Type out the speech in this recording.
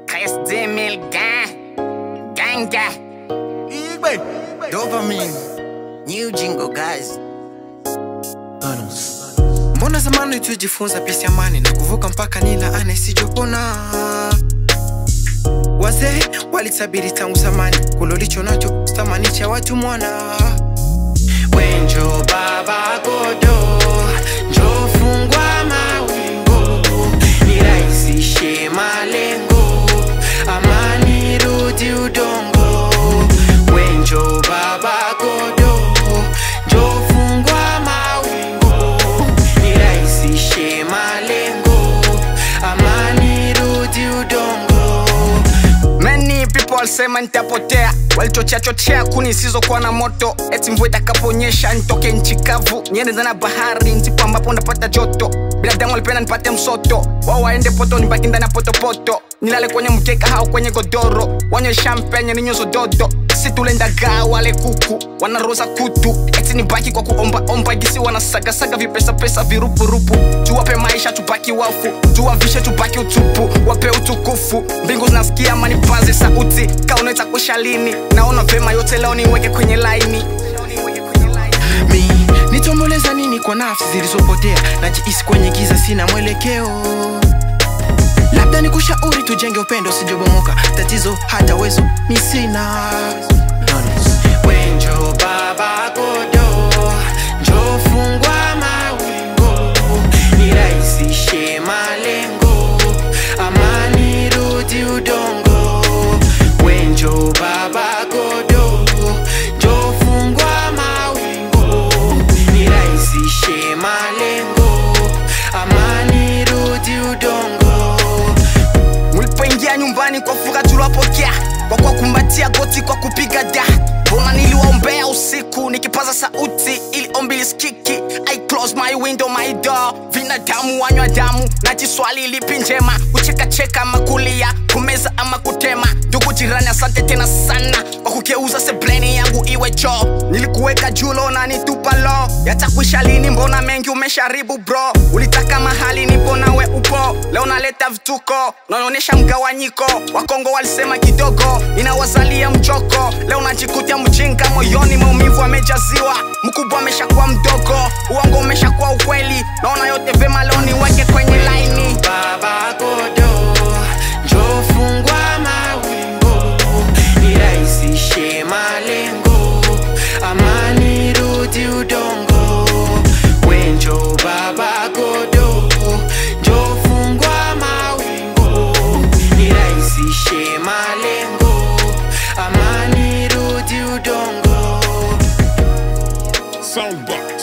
KSD mil ganga. Dopamine. New jingle guys. Mbona zamani tujifunza pisi amani na kuvuka mpaka nila anesijopona. Wazee walitabiri tangu zamani kulolicho nacho stamani cha watu mwana. Wenjo baba godo, njo fungwa mawingu, nirahisishe malengo, amani rudi udongo. Wenjo baba godo, njo fungwa mawingu, nirahisishe malengo, amani rudi udongo. Many people sema nitapotea, walichochea kuni sizokuwa na moto. Eti mvua itakaponyesha nitoke nchi kavu, niende ndani ya bahari ndipo ambapo ndapata joto. Binadamu walipenda nipate msoto, wao waende poto nibaki ndani ya poto. Nilale kwenye mkeka au kwenye godoro, wanywe champagne ni nyozo dodo. Si tulendaga wale kuku, wanaroza kutu. Eti nibaki kwa kuomba gisi wanasaga vipesa virupu. Tuwape maisha tubaki wafu, tuwavishe tubaki utupu. Wape utukufu, mbingu zinasikia manipaze sauti. Kauneta kushalini, naona vema yote leo niweke kwenye laini. Nitomboleza nini kwa nafsi zilizopotea, najihisi kwenye giza sina mwelekeo. Labda nikushauri tujenge upendo sijobomoka, tatizo hata wezo mi sina. Wenjo baba godo, njo fungwa mawingu, nirahisishe malengo, amani rudi udongo. Wenjo baba godo, njo fungwa mawingu, nirahisishe malengo, amani rudi udongo. Mulipoingia nyumbani kwa furaha tuliwapokea, kwa kumbatia goti kwa kupiga da. Mbona niliwaombea usiku nikipaza sauti ili ombi lisikiki. I close my window my door, binadamu wanywa damu. Najiswali lipi njema, kucheka ama kulia, kumeza ama kutema. Ndugu jirani asante tena sana kwa kugeuza sebleni yangu iwe choo. Nilikuweka juu leo na nitupa lo, yatakuisha lini mbona mengi umesharibu bro. Ulitaka mahali nipo nawe upo, leo naleta vituko, naonyesha mgawanyiko. Wakongo walisema kidogo inawazalia mchoko, leo najikutia mjinga moyoni, maumivu amejaziwa. Mkubwa ameshakuwa mdogo, uongo umeshakuwa ukweli. Naona yote vema leo niweke kwenye laini. Baba godo, njo fungwa mawingu, nirahisishe malengo, amani rudi udongo. Wenjo baba godo, njo fungwa mawingu, nirahisishe malengo, amani rudi udongo. Soundbox.